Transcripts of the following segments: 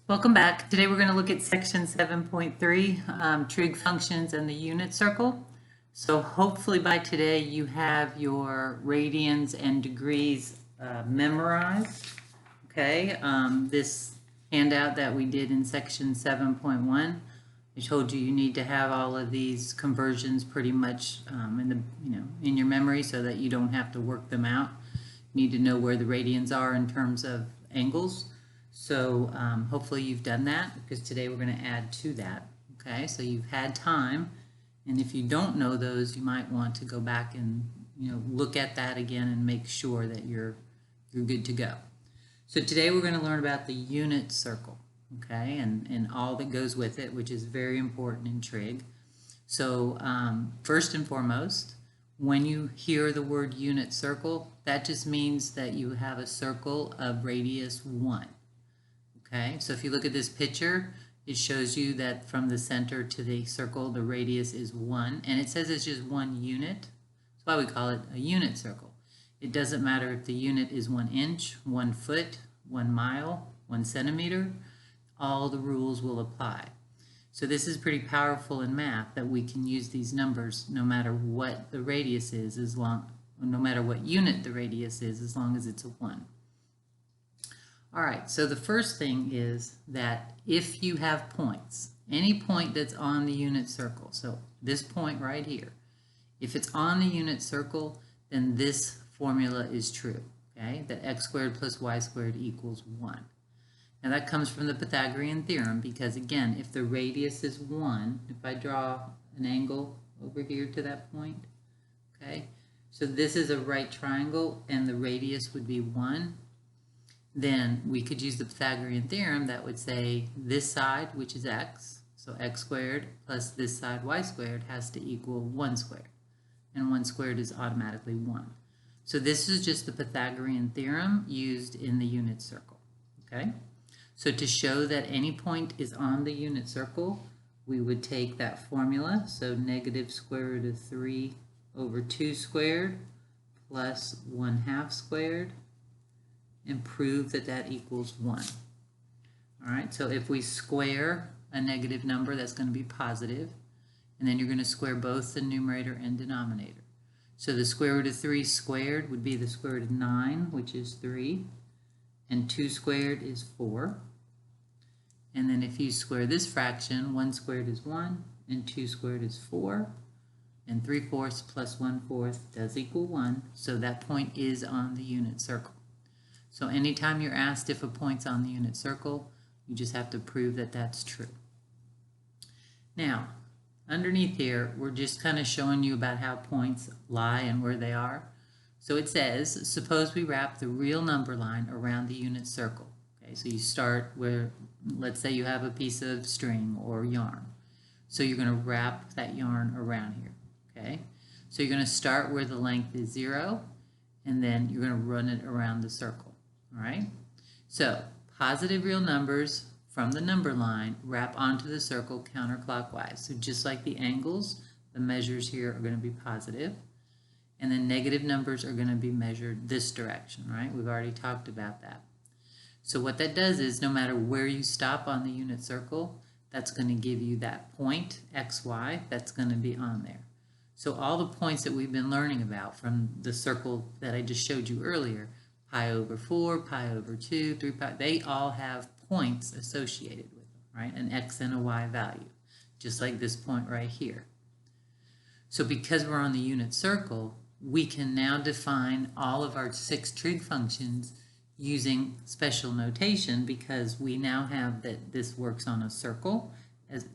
Welcome back. Today we're going to look at section 7.3, trig functions and the unit circle. So hopefully by today you have your radians and degrees memorized. Okay, this handout that we did in section 7.1, I told you need to have all of these conversions pretty much in your memory so that you don't have to work them out. You need to know where the radians are in terms of angles. So hopefully you've done that, because today we're going to add to that. Okay, so you've had time, and if you don't know those, you might want to go back and look at that again and make sure that you're good to go. So today we're going to learn about the unit circle, okay, and all that goes with it, which is very important in trig. So first and foremost, when you hear the word unit circle, that just means that you have a circle of radius 1. Okay, so if you look at this picture, it shows you that from the center to the circle, the radius is 1, and it says it's just 1 unit. That's why we call it a unit circle. It doesn't matter if the unit is 1 inch, 1 foot, 1 mile, 1 centimeter, all the rules will apply. So this is pretty powerful in math, that we can use these numbers no matter what the radius is, no matter what unit the radius is, as long as it's a 1. All right, so the first thing is that if you have points, any point that's on the unit circle, so this point right here, if it's on the unit circle, then this formula is true, okay? That x squared plus y squared equals 1. Now that comes from the Pythagorean theorem, because again, if the radius is 1, if I draw an angle over here to that point, okay? So this is a right triangle and the radius would be 1. Then we could use the Pythagorean theorem that would say this side, which is x, so x squared, plus this side, y squared, has to equal 1 squared. And 1 squared is automatically 1. So this is just the Pythagorean theorem used in the unit circle. Okay? So to show that any point is on the unit circle, we would take that formula, so negative square root of 3 over 2 squared plus 1/2 squared, and prove that that equals 1. All right, so if we square a negative number, that's going to be positive, and then you're going to square both the numerator and denominator. So the square root of 3 squared would be the square root of 9, which is 3, and 2 squared is 4. And then if you square this fraction, 1 squared is 1, and 2 squared is 4, and 3/4 plus 1/4 does equal 1, so that point is on the unit circle. So anytime you're asked if a point's on the unit circle, you just have to prove that that's true. Now, underneath here, we're just kind of showing you about how points lie and where they are. So it says, suppose we wrap the real number line around the unit circle. Okay, so you start where, let's say you have a piece of string or yarn. So you're going to wrap that yarn around here. Okay, so you're going to start where the length is 0, and then you're going to run it around the circle. All right, so positive real numbers from the number line wrap onto the circle counterclockwise. So just like the angles, the measures here are going to be positive, and then negative numbers are going to be measured this direction, right? We've already talked about that. So what that does is no matter where you stop on the unit circle, that's going to give you that point, xy, that's going to be on there. So all the points that we've been learning about from the circle that I just showed you earlier, pi over 4, pi over 2, 3 pi, they all have points associated with them, right? An x and a y value, just like this point right here. So because we're on the unit circle, we can now define all of our 6 trig functions using special notation, because we now have that this works on a circle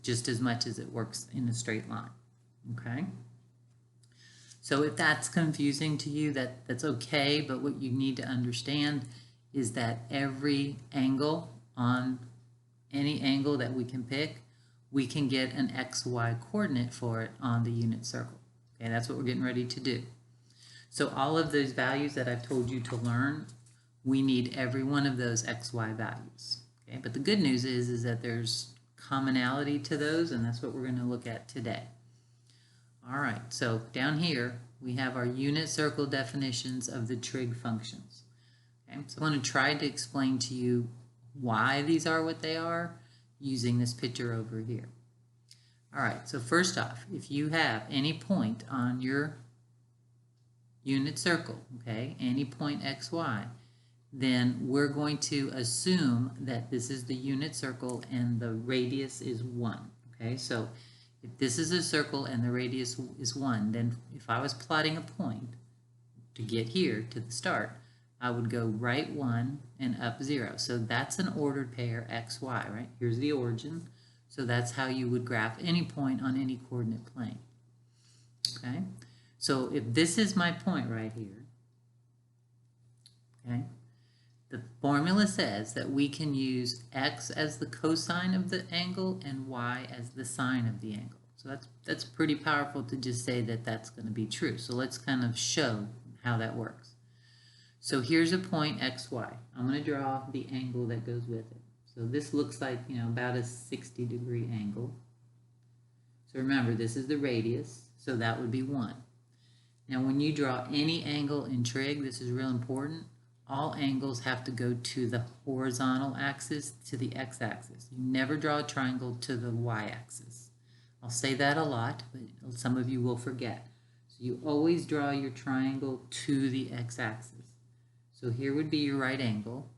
just as much as it works in a straight line, okay? So if that's confusing to you, that's okay, but what you need to understand is that every angle, on any angle that we can pick, we can get an xy coordinate for it on the unit circle. Okay, that's what we're getting ready to do. So all of those values that I've told you to learn, we need every one of those xy values. Okay, but the good news is that there's commonality to those, and that's what we're going to look at today. All right, so down here we have our unit circle definitions of the trig functions. Okay, so I want to try to explain to you why these are what they are using this picture over here. All right, so first off, if you have any point on your unit circle, okay, any point xy, then we're going to assume that this is the unit circle and the radius is 1, okay? So if this is a circle and the radius is 1, then if I was plotting a point to get here to the start, I would go right 1 and up 0. So that's an ordered pair xy, right? Here's the origin. So that's how you would graph any point on any coordinate plane, okay? So if this is my point right here, okay, the formula says that we can use x as the cosine of the angle and y as the sine of the angle. So that's pretty powerful to just say that that's going to be true. So let's kind of show how that works. So here's a point xy. I'm going to draw the angle that goes with it. So this looks like, you know, about a 60-degree angle. So remember, this is the radius, so that would be 1. Now when you draw any angle in trig, this is real important, all angles have to go to the horizontal axis, to the x-axis. You never draw a triangle to the y-axis. I'll say that a lot, but some of you will forget. So you always draw your triangle to the x-axis. So here would be your right angle,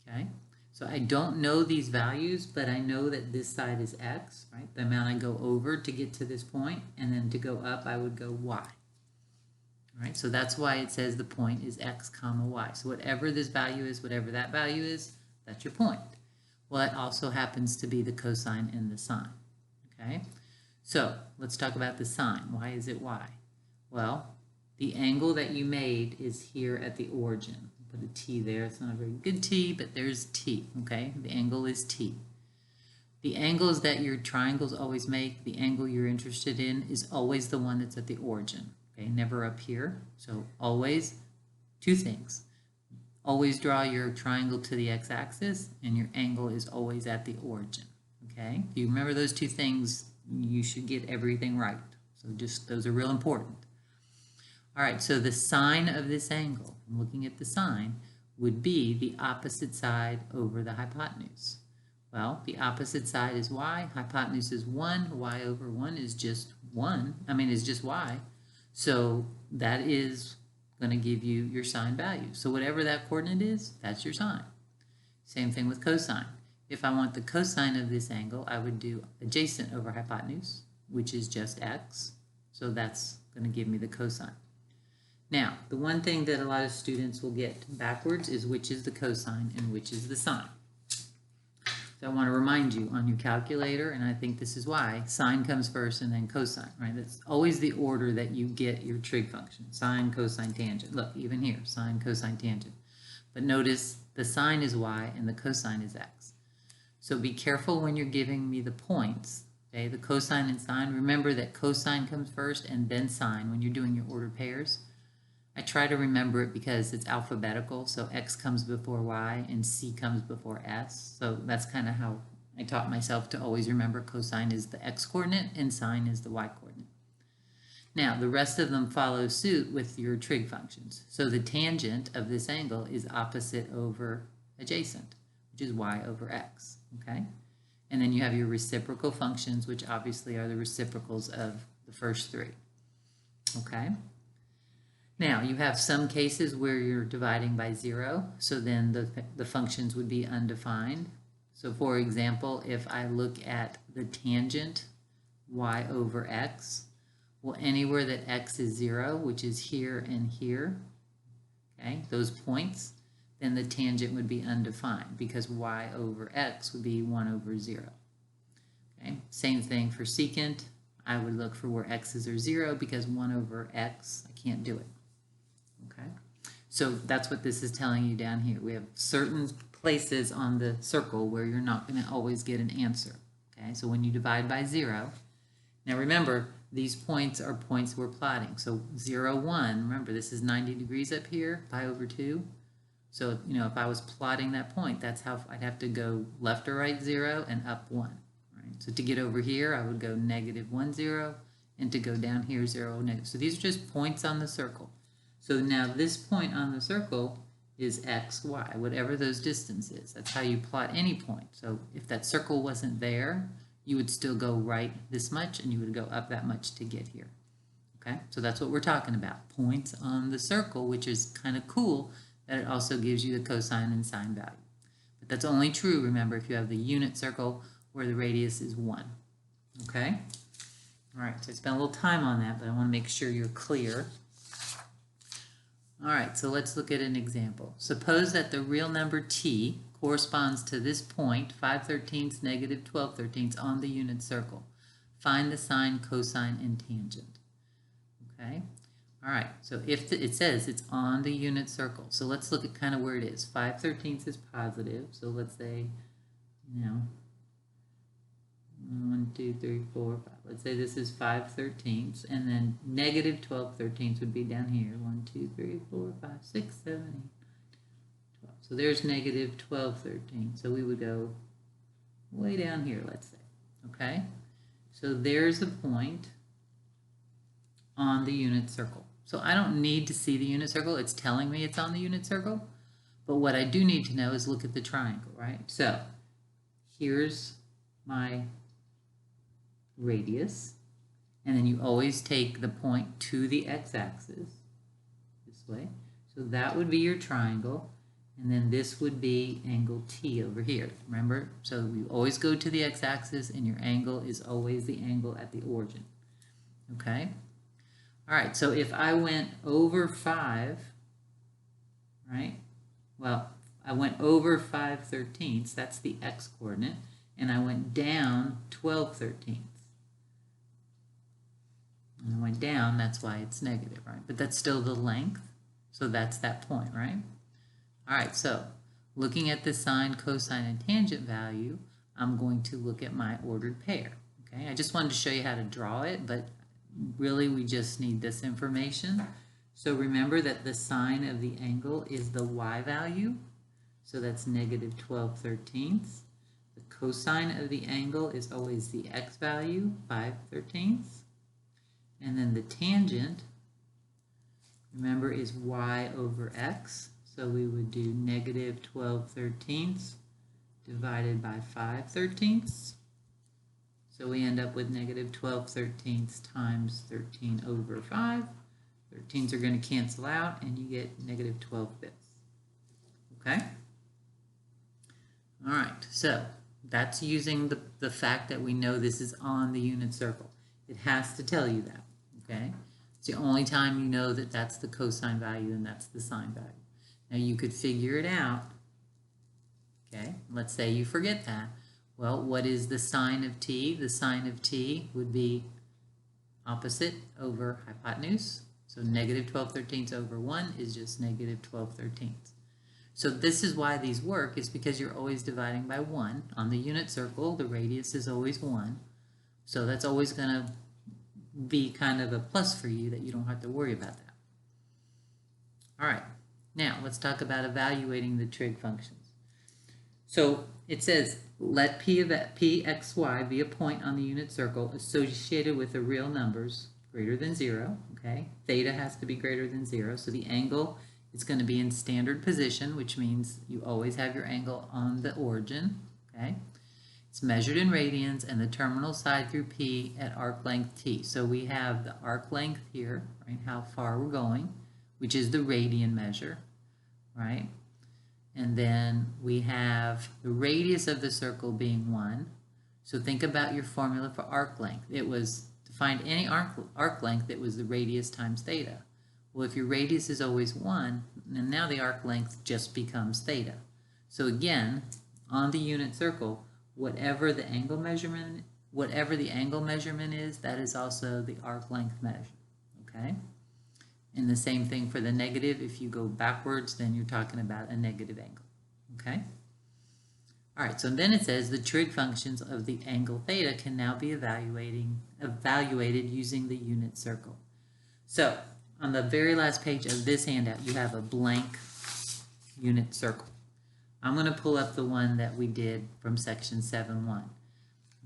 okay? So I don't know these values, but I know that this side is x, right? The amount I go over to get to this point, and then to go up, I would go y. All right, so that's why it says the point is x comma y. So whatever this value is, whatever that value is, that's your point. Well, it also happens to be the cosine and the sine, okay? So let's talk about the sine. Why is it y? Well, the angle that you made is here at the origin. Put a t there. It's not a very good t, but there's t, okay? The angle is t. The angles that your triangles always make, the angle you're interested in, is always the one that's at the origin, okay? Never up here. So always, two things. Always draw your triangle to the x-axis, and your angle is always at the origin, okay? If you remember those two things, you should get everything right. So just, those are real important. All right, so the sine of this angle, I'm looking at the sine, would be the opposite side over the hypotenuse. Well, the opposite side is y, hypotenuse is 1, y over 1 is just 1, is just y. So that is going to give you your sine value. So whatever that coordinate is, that's your sine. Same thing with cosine. If I want the cosine of this angle, I would do adjacent over hypotenuse, which is just x. So that's going to give me the cosine. Now, the one thing that a lot of students will get backwards is which is the cosine and which is the sine. So I want to remind you on your calculator, and I think this is why, sine comes first and then cosine, right? That's always the order that you get your trig function, sine, cosine, tangent. Look, even here, sine, cosine, tangent. But notice the sine is y and the cosine is x. So be careful when you're giving me the points, okay? The cosine and sine, remember that cosine comes first and then sine when you're doing your ordered pairs. I try to remember it because it's alphabetical, so x comes before y and c comes before s. So that's kind of how I taught myself to always remember cosine is the x coordinate and sine is the y coordinate. Now, the rest of them follow suit with your trig functions. So the tangent of this angle is opposite over adjacent, which is y over x, okay? And then you have your reciprocal functions, which obviously are the reciprocals of the first three, okay? Now, you have some cases where you're dividing by 0, so then the functions would be undefined. So for example, if I look at the tangent y over x, well, anywhere that x is 0, which is here and here, okay, those points, then the tangent would be undefined because y over x would be 1 over 0. Okay, same thing for secant. I would look for where x's are 0 because 1 over x, I can't do it. Okay, so that's what this is telling you down here. We have certain places on the circle where you're not going to always get an answer. Okay, so when you divide by 0, now remember, these points are points we're plotting. So 0, 1, remember this is 90 degrees up here, pi over 2. So, you know, if I was plotting that point, that's how I'd have to go left or right 0 and up 1. Right? So to get over here, I would go negative 1, 0, and to go down here, 0, negative. So these are just points on the circle. So now this point on the circle is x, y, whatever those distance is. That's how you plot any point. So if that circle wasn't there, you would still go right this much and you would go up that much to get here. Okay, so that's what we're talking about. Points on the circle, which is kind of cool that it also gives you the cosine and sine value. But that's only true, remember, if you have the unit circle where the radius is 1. Okay? All right, so I spent a little time on that, but I want to make sure you're clear. All right, so let's look at an example. Suppose that the real number t corresponds to this point, 5/13, negative 12/13 on the unit circle. Find the sine, cosine, and tangent. Okay, all right, so if it says it's on the unit circle, so let's look at kind of where it is. 5/13 is positive, so let's say, 1, 2, 3, 4, 5. Let's say this is 5/13, and then negative 12/13 would be down here. 1, 2, 3, 4, 5, 6, 7, 8, 12. So there's negative 12/13. So we would go way down here, let's say. Okay? So there's a point on the unit circle. So I don't need to see the unit circle. It's telling me it's on the unit circle. But what I do need to know is look at the triangle, right? So here's my radius, and then you always take the point to the x-axis this way. So that would be your triangle, and then this would be angle T over here. Remember? So you always go to the x-axis, and your angle is always the angle at the origin. Okay? All right, so if I went over 5, right? Well, I went over 5/13, that's the x-coordinate, and I went down 12/13. And I went down, that's why it's negative, right? But that's still the length, so that's that point, right? All right, so looking at the sine, cosine, and tangent value, I'm going to look at my ordered pair, okay? I just wanted to show you how to draw it, but really we just need this information. So remember that the sine of the angle is the y value, so that's negative 12/13. The cosine of the angle is always the x value, 5/13. And then the tangent, remember, is y over x. So we would do negative 12/13 divided by 5/13. So we end up with negative 12/13 times 13 over 5. 13s are going to cancel out, and you get negative 12/5. Okay? All right, so that's using the fact that we know this is on the unit circle. It has to tell you that. Okay, it's the only time you know that that's the cosine value and that's the sine value. Now you could figure it out. Okay, let's say you forget that. Well, what is the sine of t? The sine of t would be opposite over hypotenuse. So negative 12/13 over 1 is just negative 12/13. So this is why these work, is because you're always dividing by 1. On the unit circle, the radius is always 1. So that's always going to be kind of a plus for you, that you don't have to worry about that. All right, now let's talk about evaluating the trig functions. So it says, let p of pxy be a point on the unit circle associated with the real numbers greater than 0, okay? Theta has to be greater than 0, so the angle is going to be in standard position, which means you always have your angle on the origin, okay? It's measured in radians, and the terminal side through P at arc length T. So we have the arc length here, right, how far we're going, which is the radian measure, right? And then we have the radius of the circle being 1. So think about your formula for arc length. It was, to find any arc length, it was the radius times theta. Well, if your radius is always 1, then now the arc length just becomes theta. So again, on the unit circle, whatever the angle measurement is, that is also the arc length measure, okay? And the same thing for the negative. If you go backwards, then you're talking about a negative angle, okay? All right, so then it says the trig functions of the angle theta can now be evaluated using the unit circle. So on the very last page of this handout, you have a blank unit circle. I'm going to pull up the one that we did from section 7.1.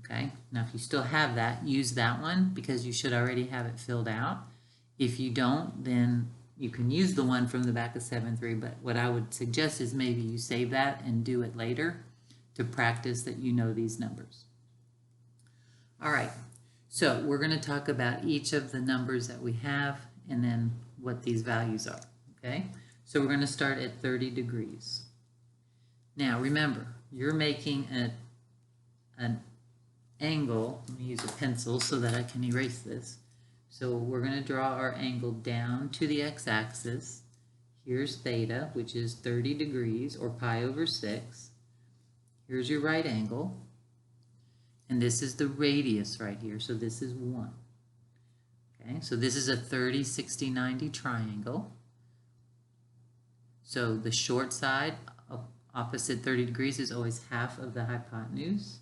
Okay, now if you still have that, use that one because you should already have it filled out. If you don't, then you can use the one from the back of 7.3, but what I would suggest is maybe you save that and do it later to practice that you know these numbers. All right, so we're going to talk about each of the numbers that we have and then what these values are, okay? So we're going to start at 30 degrees. Now remember, you're making an angle. Let me use a pencil so that I can erase this. So we're going to draw our angle down to the x-axis. Here's theta, which is 30 degrees, or pi over 6. Here's your right angle. And this is the radius right here, so this is 1. Okay, so this is a 30, 60, 90 triangle. So the short side opposite 30 degrees is always half of the hypotenuse.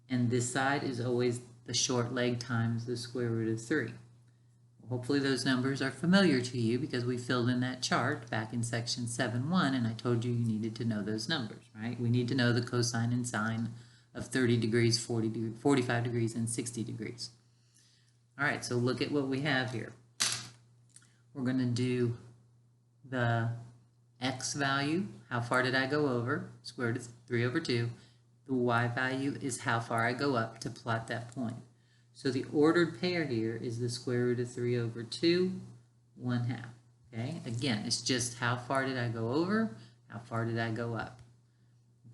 And this side is always the short leg times the square root of 3. Well, hopefully those numbers are familiar to you because we filled in that chart back in section 7.1 and I told you you needed to know those numbers, right? We need to know the cosine and sine of 30 degrees, 45 degrees, and 60 degrees. All right, so look at what we have here. We're going to do the x value, how far did I go over, square root of 3 over 2. The y value is how far I go up to plot that point. So the ordered pair here is the square root of 3 over 2, 1/2. Okay, again, it's just how far did I go over, how far did I go up.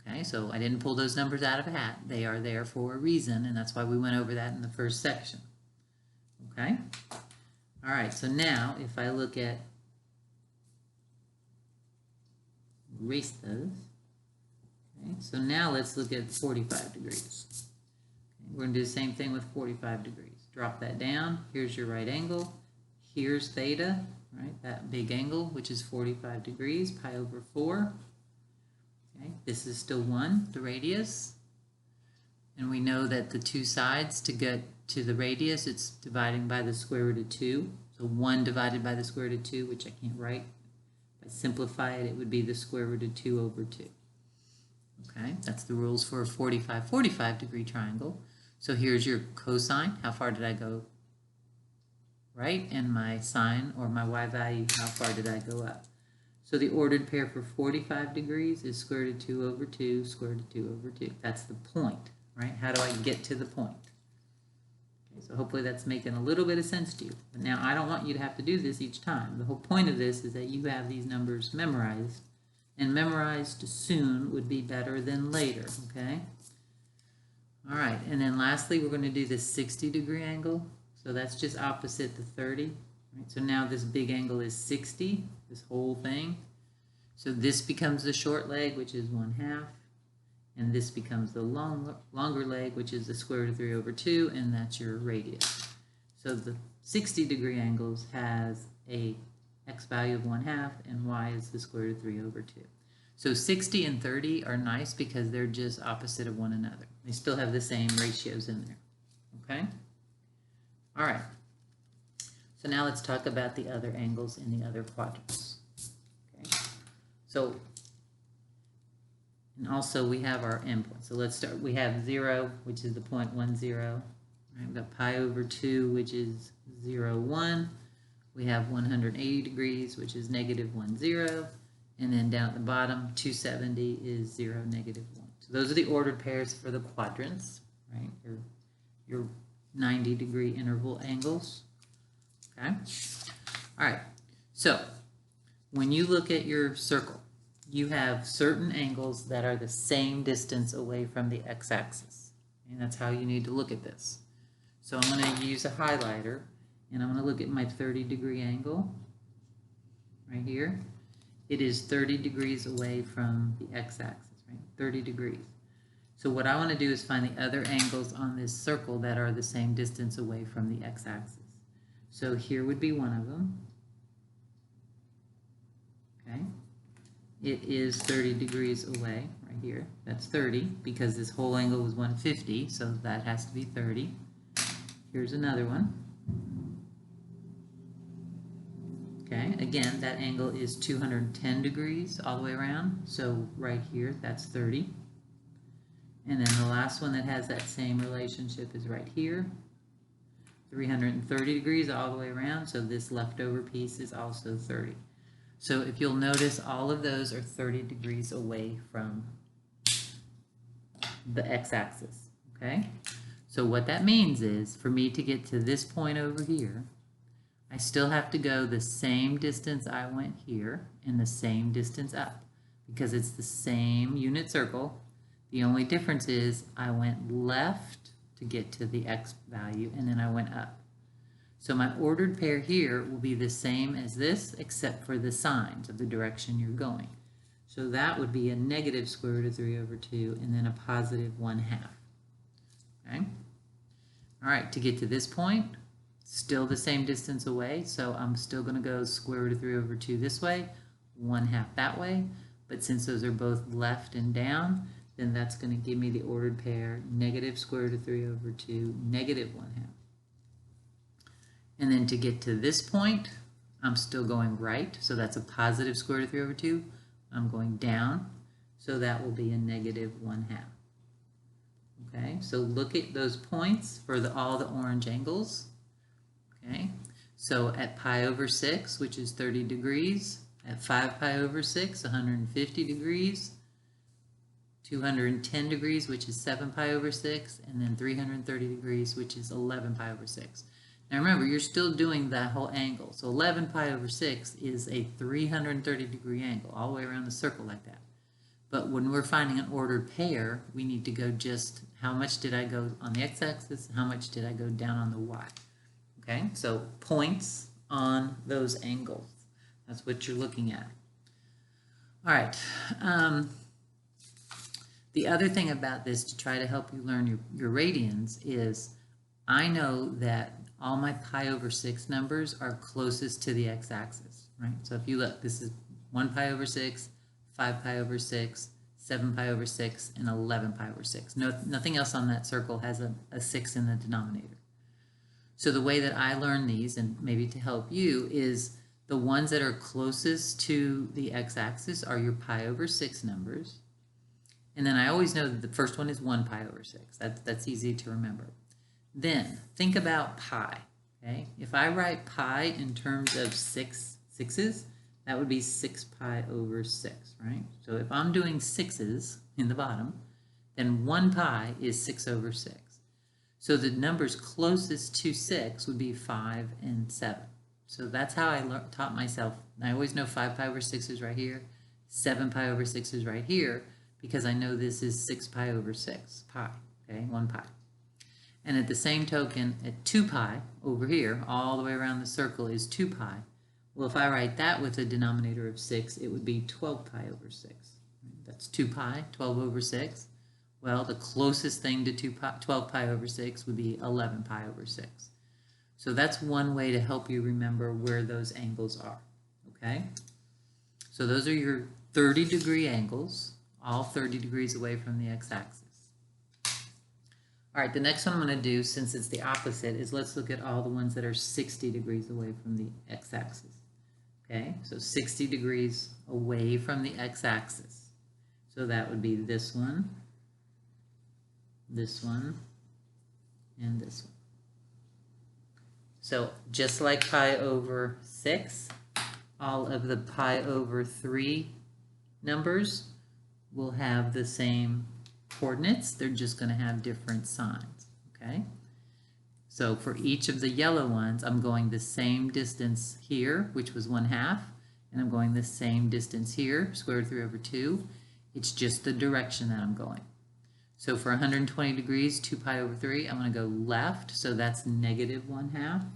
Okay, so I didn't pull those numbers out of a hat. They are there for a reason, and that's why we went over that in the first section. Okay, all right, so now if I look at, erase those. Okay, so now let's look at 45 degrees. Okay, we're going to do the same thing with 45 degrees. Drop that down. Here's your right angle. Here's theta, right? That big angle, which is 45 degrees, pi over 4. Okay, this is still 1, the radius. And we know that the two sides to get to the radius, it's dividing by the square root of 2. So 1 divided by the square root of 2, which I can't write. If I simplify it, it would be the square root of 2 over 2. Okay, that's the rules for a 45 degree triangle. So here's your cosine, how far did I go right? And my sine, or my y value, how far did I go up? So the ordered pair for 45 degrees is square root of 2 over 2, square root of 2 over 2. That's the point, right? How do I get to the point? Okay, so hopefully that's making a little bit of sense to you. But now I don't want you to have to do this each time. The whole point of this is that you have these numbers memorized, and memorized soon would be better than later, okay? All right, and then lastly, we're going to do this 60 degree angle. So that's just opposite the 30. Right? So now this big angle is 60, this whole thing. So this becomes the short leg, which is 1/2. And this becomes the longer leg, which is the square root of 3 over 2, and that's your radius. So the 60 degree angles has a x value of 1/2, and y is the square root of 3 over 2. So 60 and 30 are nice because they're just opposite of one another. They still have the same ratios in there, okay? All right, so now let's talk about the other angles in the other quadrants, okay? So, and also we have our endpoints. So let's start, we have 0, which is the point 1, 0. Right, we've got pi over 2, which is 0, 1. We have 180 degrees, which is negative 1, 0. And then down at the bottom, 270 is 0, negative 1. So those are the ordered pairs for the quadrants, right? Your 90 degree interval angles, okay? All right, so when you look at your circle, you have certain angles that are the same distance away from the x-axis. And that's how you need to look at this. So I'm going to use a highlighter, and I'm going to look at my 30 degree angle right here. It is 30 degrees away from the x-axis, right? 30 degrees. So what I want to do is find the other angles on this circle that are the same distance away from the x-axis. So here would be one of them. Okay. It is 30 degrees away right here. That's 30 because this whole angle was 150, so that has to be 30. Here's another one. Okay, again, that angle is 210 degrees all the way around. So right here, that's 30. And then the last one that has that same relationship is right here. 330 degrees all the way around, so this leftover piece is also 30. So if you'll notice, all of those are 30 degrees away from the x-axis, okay? So what that means is, for me to get to this point over here, I still have to go the same distance I went here and the same distance up, because it's the same unit circle. The only difference is I went left to get to the x value, and then I went up. So my ordered pair here will be the same as this, except for the signs of the direction you're going. So that would be a negative square root of 3 over 2, and then a positive 1/2. Okay? All right, to get to this point, still the same distance away, so I'm still going to go square root of 3 over 2 this way, 1/2 that way, but since those are both left and down, then that's going to give me the ordered pair, negative square root of 3 over 2, negative 1/2. And then to get to this point, I'm still going right, so that's a positive square root of 3 over 2. I'm going down, so that will be a negative 1/2. Okay, so look at those points for all the orange angles. Okay, so at pi over 6, which is 30 degrees, at 5 pi over 6, 150 degrees, 210 degrees, which is 7 pi over 6, and then 330 degrees, which is 11 pi over 6. Now remember, you're still doing that whole angle. So 11 pi over 6 is a 330 degree angle, all the way around the circle like that. But when we're finding an ordered pair, we need to go just how much did I go on the x-axis, how much did I go down on the y. Okay, so points on those angles. That's what you're looking at. All right. The other thing about this, to try to help you learn your radians, is I know that all my pi over 6 numbers are closest to the x-axis, right? So if you look, this is 1 pi over 6, 5 pi over 6, 7 pi over 6, and 11 pi over 6. Nothing else on that circle has a 6 in the denominator. So the way that I learn these, and maybe to help you, is the ones that are closest to the x-axis are your pi over 6 numbers. And then I always know that the first one is 1 pi over 6. That's easy to remember. Then think about pi. Okay? If I write pi in terms of sixes, that would be 6 pi over 6, right? So if I'm doing sixes in the bottom, then 1 pi is 6 over 6. So the numbers closest to 6 would be 5 and 7. So that's how I taught myself. I always know 5 pi over 6 is right here, 7 pi over 6 is right here, because I know this is 6 pi over 6 pi, okay, 1 pi. And at the same token, at 2 pi over here, all the way around the circle is 2 pi. Well, if I write that with a denominator of 6, it would be 12 pi over 6. That's 2 pi, 12 over 6. Well, the closest thing to 12 pi over 6 would be 11 pi over 6. So that's one way to help you remember where those angles are, okay? So those are your 30-degree angles, all 30 degrees away from the x-axis. All right, the next one I'm going to do, since it's the opposite, is let's look at all the ones that are 60 degrees away from the x-axis. Okay, so 60 degrees away from the x-axis. So that would be this one, and this one. So just like pi over 6, all of the pi over 3 numbers will have the same coordinates. They're just going to have different signs, okay? So for each of the yellow ones, I'm going the same distance here, which was 1/2, and I'm going the same distance here, square root of 3 over 2. It's just the direction that I'm going. So for 120 degrees, 2 pi over 3, I'm going to go left, so that's negative 1/2.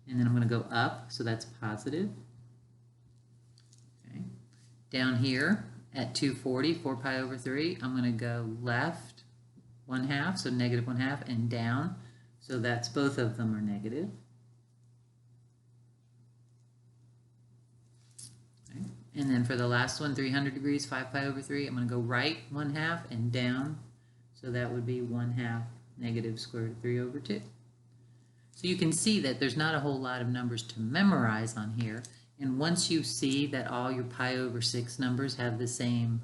And then I'm going to go up, so that's positive. Okay. Down here at 240, 4 pi over 3, I'm going to go left 1/2, so negative 1/2, and down, so that's both of them are negative. Okay. And then for the last one, 300 degrees, 5 pi over 3, I'm going to go right 1/2 and down, so that would be 1/2 negative square root of 3 over 2. So you can see that there's not a whole lot of numbers to memorize on here. And once you see that all your pi over 6 numbers have the same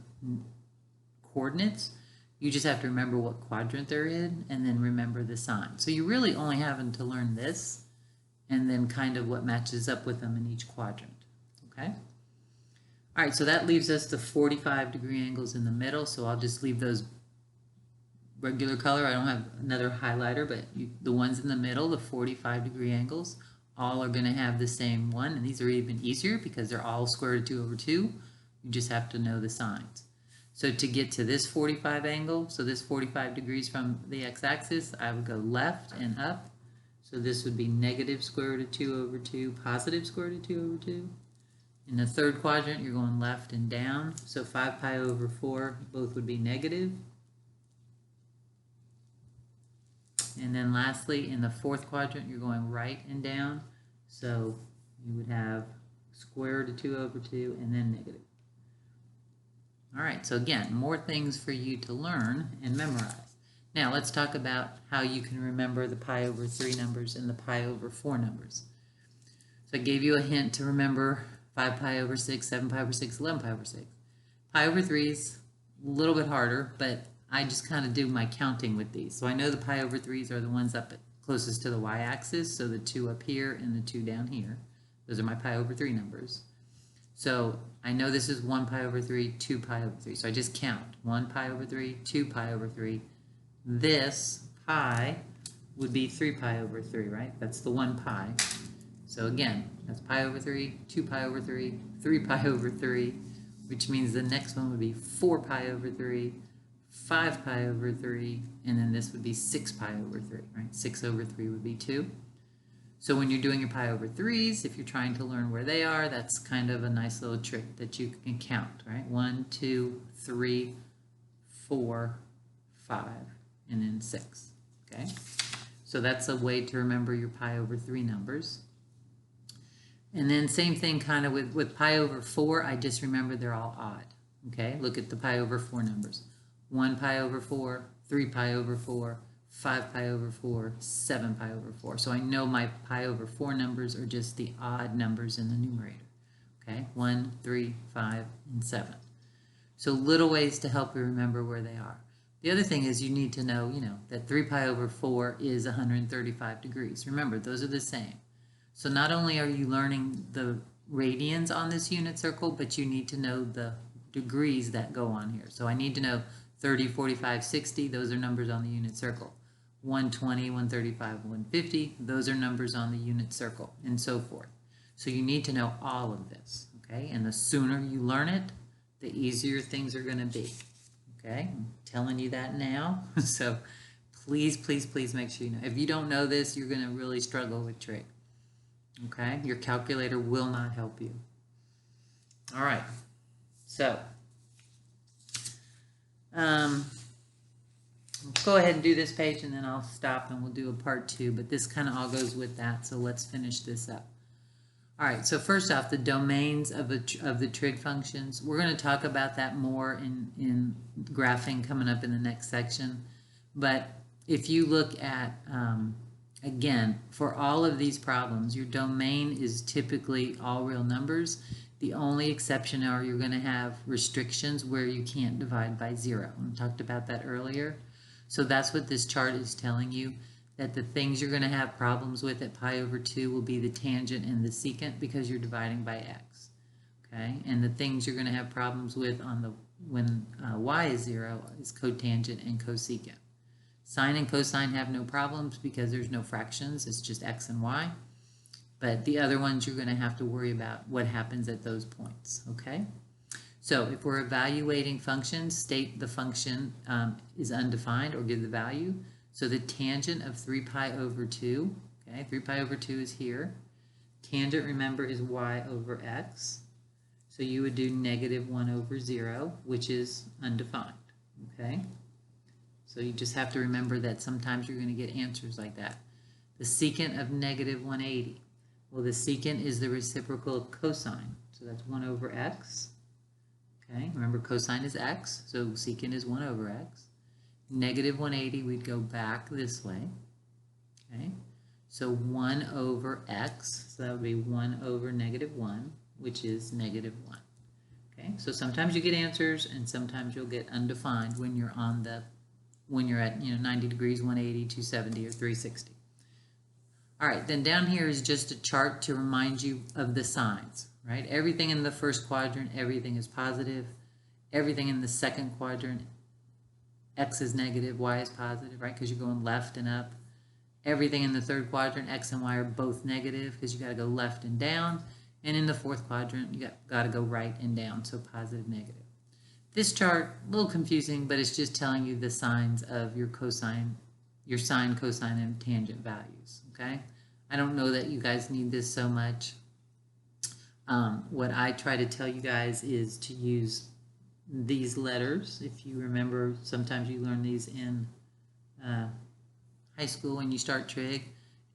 coordinates, You just have to remember what quadrant they're in and then remember the sign. So you're really only having to learn this and then kind of what matches up with them in each quadrant, okay? All right, so that leaves us the 45-degree angles in the middle, so I'll just leave those regular color. I don't have another highlighter, but the ones in the middle, the 45-degree angles, all are going to have the same one, and these are even easier because they're all square root of 2 over 2. You just have to know the signs. So to get to this 45 angle, so this 45 degrees from the x-axis, I would go left and up. So this would be negative square root of 2 over 2, positive square root of 2 over 2. In the third quadrant, you're going left and down. So 5 pi over 4, both would be negative. And then lastly, in the fourth quadrant, you're going right and down. So you would have square root of 2 over 2 and then negative. All right, so again, more things for you to learn and memorize. Now let's talk about how you can remember the pi over 3 numbers and the pi over 4 numbers. So I gave you a hint to remember 5 pi over 6, 7 pi over 6, 11 pi over 6. Pi over 3 is a little bit harder, but I just kind of do my counting with these. So I know the pi over 3s are the ones up closest to the y-axis, so the 2 up here and the 2 down here. Those are my pi over 3 numbers. So I know this is 1 pi over 3, 2 pi over 3. So I just count 1 pi over 3, 2 pi over 3. This pi would be 3 pi over 3, right? That's the 1 pi. So again, that's pi over 3, 2 pi over 3, 3 pi over 3, which means the next one would be 4 pi over 3, 5 pi over 3, and then this would be 6 pi over 3, right? 6 over 3 would be 2. So when you're doing your pi over 3s, if you're trying to learn where they are, that's kind of a nice little trick that you can count, right? 1, 2, 3, 4, 5, and then 6, okay? So that's a way to remember your pi over 3 numbers. And then same thing kind of with pi over 4, I just remember they're all odd, okay? Look at the pi over 4 numbers. 1 pi over 4, 3 pi over 4, 5 pi over 4, 7 pi over 4. So I know my pi over 4 numbers are just the odd numbers in the numerator. Okay, 1, 3, 5, and 7. So little ways to help you remember where they are. The other thing is you need to know, that 3 pi over 4 is 135 degrees. Remember, those are the same. So not only are you learning the radians on this unit circle, but you need to know the degrees that go on here. So I need to know 30, 45, 60, those are numbers on the unit circle. 120, 135, 150, those are numbers on the unit circle, and so forth. So you need to know all of this, okay? And the sooner you learn it, the easier things are going to be, okay? I'm telling you that now, so please, please, please make sure you know. If you don't know this, you're going to really struggle with trig, okay? Your calculator will not help you. All right, so let's go ahead and do this page and then I'll stop and we'll do a part 2, but this kind of all goes with that, so let's finish this up. All right, so first off, the domains of the trig functions. We're going to talk about that more in graphing coming up in the next section, but if you look at, again, for all of these problems, your domain is typically all real numbers. The only exception are you're going to have restrictions where you can't divide by 0. I talked about that earlier. So that's what this chart is telling you, that the things you're going to have problems with at pi over 2 will be the tangent and the secant because you're dividing by x. Okay, and the things you're going to have problems with when y is 0 is cotangent and cosecant. Sine and cosine have no problems because there's no fractions, it's just x and y. But the other ones you're going to have to worry about what happens at those points, okay? So if we're evaluating functions, state the function is undefined or give the value. So the tangent of 3 pi over 2, okay, 3 pi over 2 is here. Tangent, remember, is y over x. So you would do negative 1 over 0, which is undefined, okay? So you just have to remember that sometimes you're going to get answers like that. The secant of negative 180. Well, the secant is the reciprocal of cosine. So that's 1 over x. Okay, remember cosine is x, so secant is 1 over x. Negative 180, we'd go back this way. Okay, so 1 over x, so that would be 1 over negative 1, which is negative 1. Okay, so sometimes you get answers and sometimes you'll get undefined when you're at 90 degrees, 180, 270, or 360. All right, then down here is just a chart to remind you of the signs, right? Everything in the first quadrant, everything is positive. Everything in the second quadrant, X is negative, Y is positive, right? Because you're going left and up. Everything in the third quadrant, X and Y are both negative because you got to go left and down. And in the fourth quadrant, you got to go right and down, so positive, negative. This chart, a little confusing, but it's just telling you the signs of your cosine, your sine, cosine, and tangent values, okay? I don't know that you guys need this so much. What I try to tell you guys is to use these letters. If you remember, sometimes you learn these in high school when you start trig,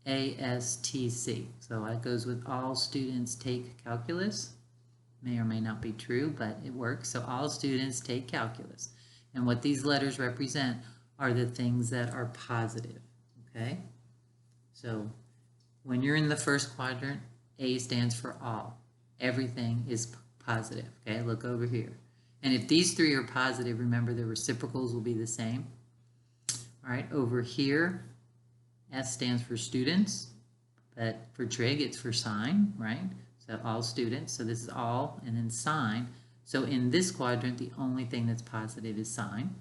ASTC. So it goes with all students take calculus. May or may not be true, but it works. So all students take calculus. And what these letters represent are the things that are positive, okay? So when you're in the first quadrant, A stands for all. Everything is positive, okay? Look over here. And if these three are positive, remember the reciprocals will be the same. All right, over here, S stands for students, but for trig, it's for sine, right? So all students, so this is all, and then sine. So in this quadrant, the only thing that's positive is sine.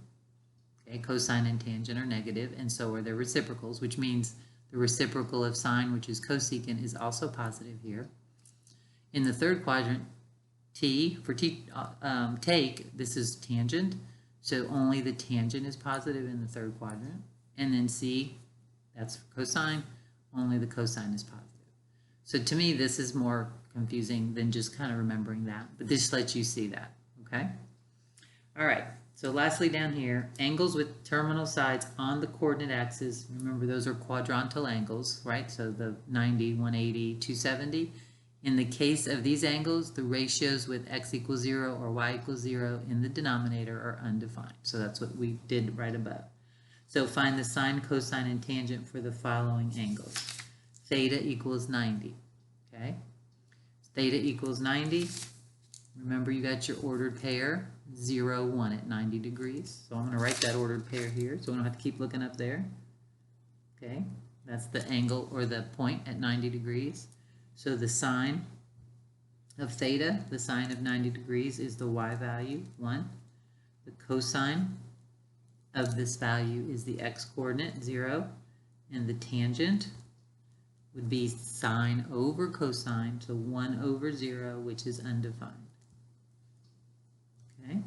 Okay, cosine and tangent are negative, and so are their reciprocals, which means the reciprocal of sine, which is cosecant, is also positive here. In the third quadrant, T, for take, this is tangent, so only the tangent is positive in the third quadrant. And then C, that's for cosine, only the cosine is positive. So to me, this is more confusing than just kind of remembering that, but this lets you see that, okay? All right, so lastly down here, angles with terminal sides on the coordinate axis. Remember, those are quadrantal angles, right? So the 90, 180, 270. In the case of these angles, the ratios with x equals 0 or y equals 0 in the denominator are undefined. So that's what we did right above. So find the sine, cosine, and tangent for the following angles. Theta equals 90, okay? Theta equals 90. Remember, you got your ordered pair, 0, 1 at 90 degrees. So I'm going to write that ordered pair here, so we don't have to keep looking up there. Okay, that's the angle or the point at 90 degrees. So the sine of theta, the sine of 90 degrees, is the y value, 1. The cosine of this value is the x-coordinate, 0. And the tangent would be sine over cosine, so 1 over 0, which is undefined. Okay?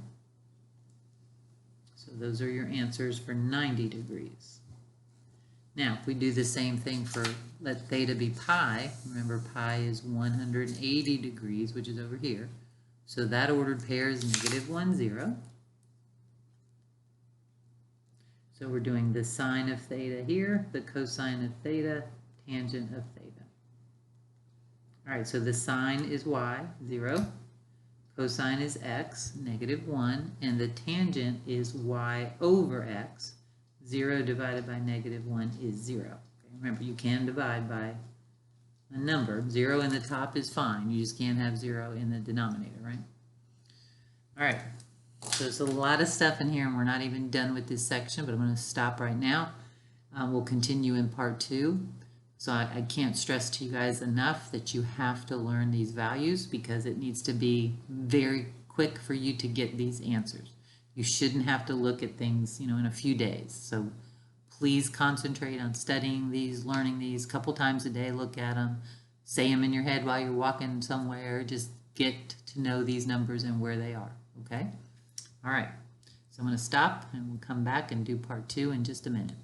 So those are your answers for 90 degrees. Now, if we do the same thing for, let theta be pi, remember pi is 180 degrees, which is over here. So that ordered pair is negative 1, 0. So we're doing the sine of theta here, the cosine of theta, tangent of theta. All right, so the sine is y, 0. Cosine is x, negative 1. And the tangent is y over x. 0 divided by negative 1 is 0. Okay, remember, you can divide by a number. 0 in the top is fine. You just can't have 0 in the denominator, right? All right, so there's a lot of stuff in here, and we're not even done with this section, but I'm going to stop right now. We'll continue in part 2. So I can't stress to you guys enough that you have to learn these values because it needs to be very quick for you to get these answers. You shouldn't have to look at things, in a few days. So please concentrate on studying these, learning these a couple times a day. Look at them, say them in your head while you're walking somewhere. Just get to know these numbers and where they are, okay? All right, so I'm going to stop and we'll come back and do part 2 in just a minute.